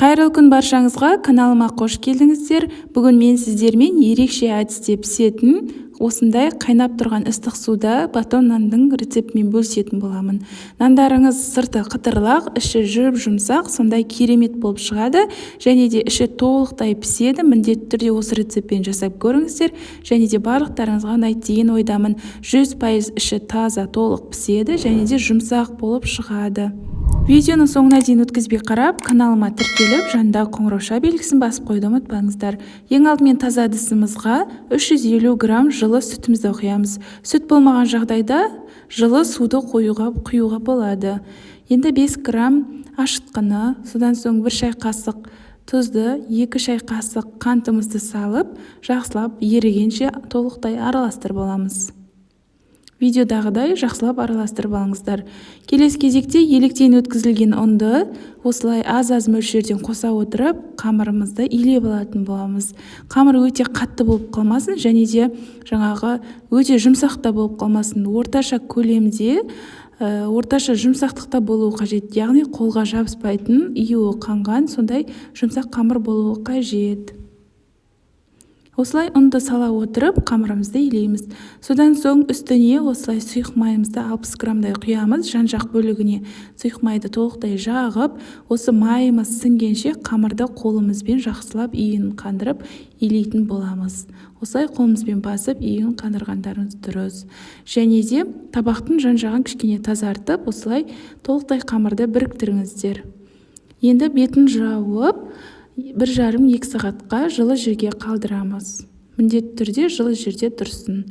Қайырлы күн баршаңызға, каналыма қош келдіңіздер. Бүгін мен сіздермен ерекше әдісте пісетін осындай қайнап тұрған ыстық суда батон нандың рецептімен бөлісетін боламын. Нандарыңыз сырты қытырлақ, іші жұмсақ, сондай керемет болып шығады, және де іші толықтай піседі. Міндетті түрде осы рецептпен жасап көріңіздер, және де барлықтарыңызға ұнайды деген ойдамын. 100% іші таза, толық піседі, және де жұмсақ болып шығады. Видеоның соңына дейін өткізбей қарап, каналыма тіркеліп, жанындағы қоңырау белгісін басып қойды ұмытпаңыздар. Ең алдымен таза ыдысымызға 350 грамм жылы сүтімізді құямыз. Сүт болмаған жағдайда жылы суды құюға болады. Енді 5 грамм ашытқыны, содан соң 1 шай қасық тұзды, 2 шай қасық қантымызды салып, жақсылап ерігенше толықтай араластырып аламыз. Видеодағыдай жақсылап араластырып алыңыздар. Келесі кезекте електен өткізілген ұнды осылай аз-аз мөлшерден қоса отырып, қамырымызды илеп алатын боламыз. Қамыр өте қатты болып қалмасын, және де өте жұмсақта болып қалмасын. Орташа көлемде, орташа жұмсақтықта болуы қажет. Яғни қолға жабыспайтын, июі қанған, сондай жұмсақ қамыр болуы қажет. Осылай ұнды сала отырып, қамырымызды илейміз. Содан соң үстіне осылай сұйық майымызды 60 граммдай құямыз. Жан-жақ бөлігіне сұйық майды толықтай жағып, осы майымыз сіңгенше қамырды қолымызбен жақсылап иін қандырып илейтін боламыз. Осылай қолымызбен басып иін қандырғандарыңыз дұрыс. Және де табақтың жан-жағын кішкене тазартып, осылай толықтай қамырды біріктіріңіздер. Енді бетін жауып, 1,5-2 сағатқа жылы жерге қалдырамыз. Міндетті түрде жылы жерде тұрсын.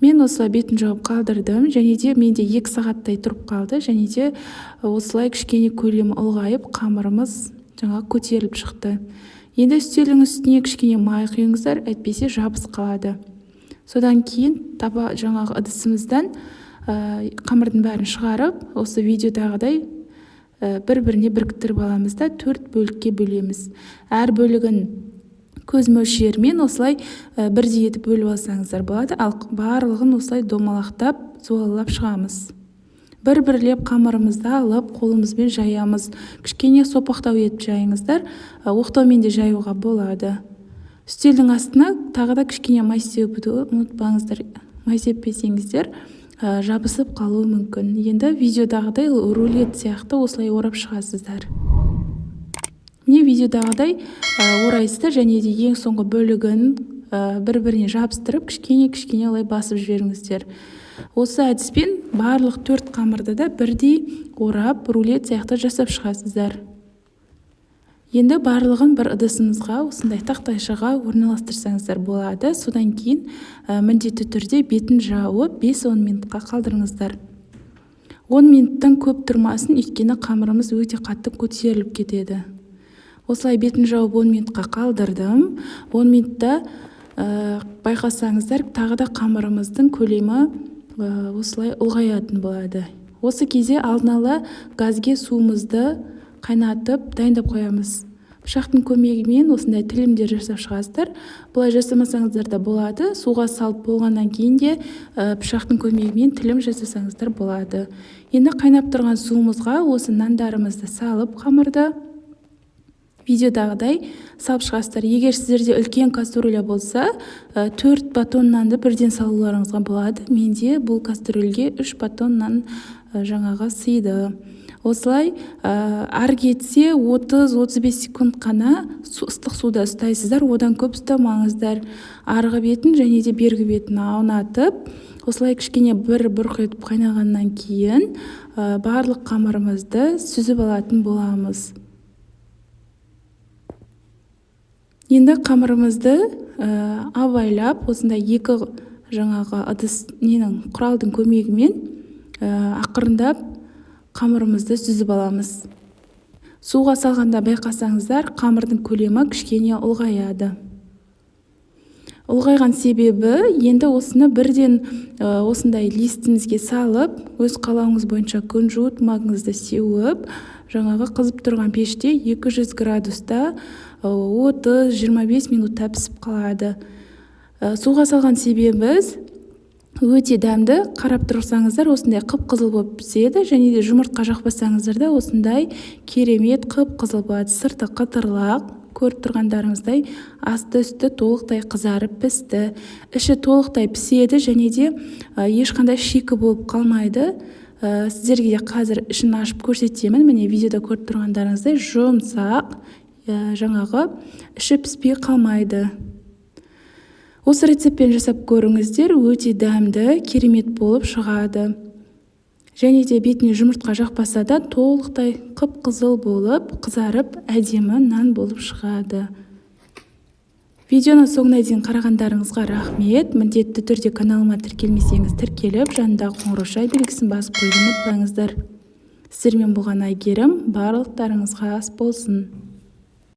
Мен осылай бетін жауып қалдырдым, және де менде 2 сағаттай тұрып қалды, және де осылай кішкене көлемі ұлғайып, қамырымыз көтеріліп шықты. Енді үстелдің үстіне кішкене май құйыңыздар, әйтпесе жабыс қалады. Содан кейін ыдысымыздан қамырдың бәрін шығарып, осы видеодағыдай бір-біріне біріктіріп аламыз да 4 бөлікке бөлеміз. Әр бөлігін көз мөлшерімен осылай бірдей етіп бөліп алсаңыздар болады, ал барлығын осылай домалақтап, суалап шығамыз. Бір-бірлеп қамырымызды алып, қолымызбен жаямыз. Кішкене сопақтау етіп жайыңыздар, оқтаумен де жаюға болады. Үстелдің астына тағы да кішкене май сеуді ұмытпаңыздар. Май сеппесеңіздер, жабысып қалуы мүмкін. Енді видеодағыдай рулет сияқты осылай орап шығасыздар. Міне видеодағыдай орайсыздар, және де ең соңғы бөлігін бір-біріне жабыстырып, кішкене олай басып жіберіңіздер. Осы әдіспен барлық 4 қамырды да бірдей орап, рулет сияқты жасап шығасыздар. Енді барлығын бір ыдысымызға, осындай тақтайшаға орналастырсаңыздар болады. Содан кейін міндетті түрде бетін жауып 5-10 минутқа қалдырыңыздар. 10 минуттан көп тұрмасын, өйткені қамырымыз өте қатты көтеріліп кетеді. Осылай бетін жауып 10 минутқа қалдырдым. 10 минутта байқасаңыздар, тағы да қамырымыздың көлемі осылай ұлғаятын болады. Осы кезде алдын ала газге суымызды қайнатып, дайындап қоямыз. Пышақтың көмегімен осындай тілімдер жасап шығасыздар. Бұлай жасамасаңыздар да болады. Суға салып болғаннан кейін де пышақтың көмегімен тілім жасасаңыздар болады. Енді қайнап тұрған суымызға осы нандарымызды салып, қамырды видеодағыдай салып шығасыздар. Егер сіздерде үлкен кастрюля болса, 4 батон нанды бірден салуларыңызға болады. Менде бұл кастрюльге 3 батон нан сыйды. Осылай ары кетсе 30-35 секунд қана ыстық суда ұстайсыздар, одан көп ұстамаңыздар. Арғы бетін және де бергі бетін аунатып, осылай кішкене бұрқ етіп қайнағаннан кейін барлық қамырымызды сүзіп алатын боламыз. Енді қамырымызды абайлап, осындай 2 құралдың көмегімен ақырындап қамырымызды сүзіп аламыз. Суға салғанда байқасаңыздар, қамырдың көлемі кішкене ұлғаяды. Ұлғайған себебі, енді осыны бірден осындай листімізге салып, өз қалауыңыз бойынша күнжуыт магыңызды сеуіп, қызып тұрған пеште 200 градуста 30-25 минутта пісіп қалады. Суға салған себебіміз, Өте дәмді. Қарап тұрсаңыздар осындай қып-қызыл болып піседі, және де жұмыртқа жақпасаңыздар да осындай керемет қып-қызыл болады. Сырты қытырлақ, көріп тұрғандарыңыздай асты-үсті толықтай қызарып пісті. Іші толықтай піседі, және де ешқандай шикі болып қалмайды. Сіздерге де қазір ішін ашып көрсетемін. Міне видеода көріп тұрғандарыңыздай жұмсақ, жаңағы іші піспей қалмайды. Осы рецептпен жасап көріңіздер, өте дәмді, керемет болып шығады. Және де бетіне жұмыртқа жақпаса да толықтай қып-қызыл болып, қызарып, әдемі нан болып шығады. Видеоны соңына дейін қарағандарыңызға рахмет. Міндетті түрде каналыма тіркелмесеңіз тіркеліп, жанындағы қоңырау белгісін басып қоюды ұмытпаңыздар. Сіздермен болған Әйгерім, барлықтарыңызға ас болсын.